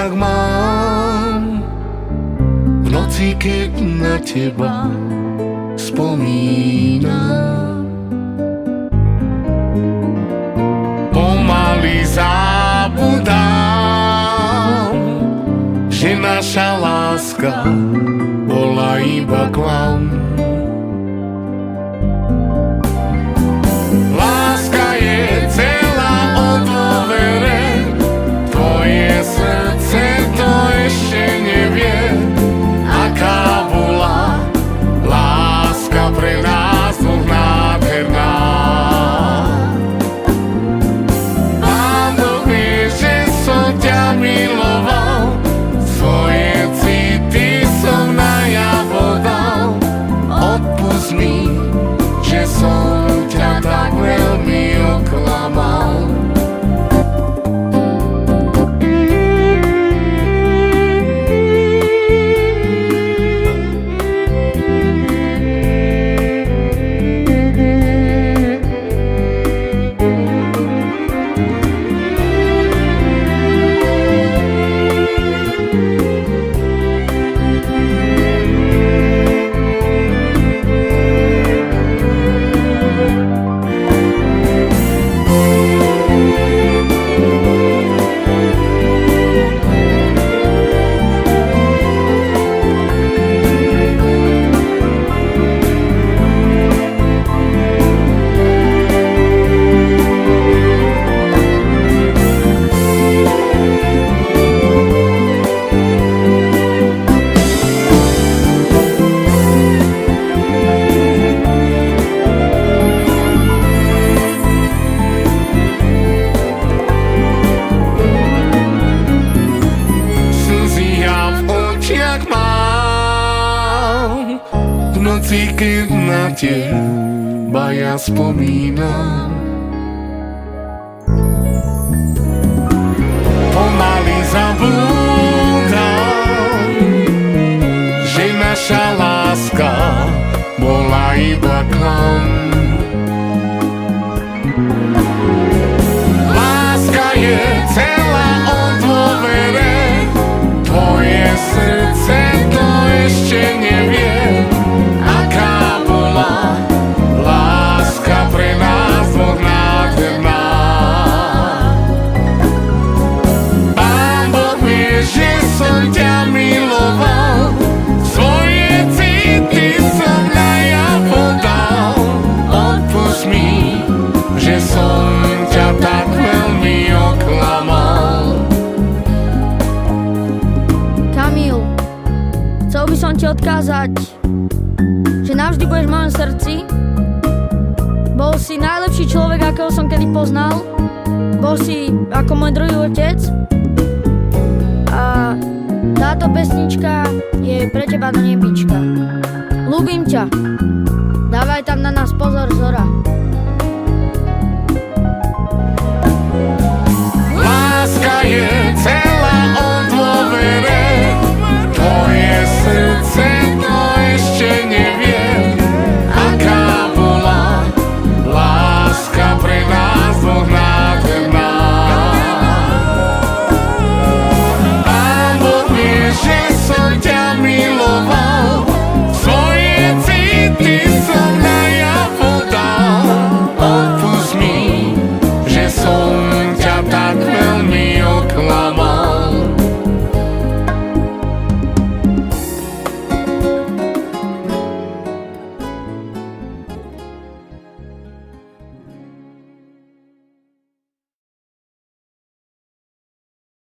očiach mám. V noci, keď na teba spomínam, pomaly zabudám, že naša láska bola iba klam. Láska je celá o dôvere, tvoje srdce to ešte nevie, aká bola láska pre nás dvoch nádherná. Pán Boh vie, že som ťa miloval, svoje city som najavo dal. Odpusť mi, že som ťa tak veľmi oklamal. V noci, keď na teba ja spomínam, pomaly zabúdam, že naša láska bola iba klam. Láska je celá o dôvere, tvoje srdce to ešte nevie, aká bola láska pre nás dvoch nádherná. Pán Boh vie, že som ťa miloval, svoje city som najavo dal. Odpusť mi, že som ťa tak veľmi oklamal. Kamil, chcel by som ti odkázať, že navždy budeš v mojom srdci. Bol si najlepší človek, akého som kedy poznal. Bol si ako môj druhý otec. A táto pesnička je pre teba do nebička. Ľúbim ťa. Dávaj tam na nás pozor, Zora. Láska je celá o dôvere, tvoje srdce to ešte nevie, aká bola láska pre nás dvoch nádherná. Pán Boh vie, že som ťa miloval, svoje city som najavo dal. Odpusť mi, že som ťa tak veľmi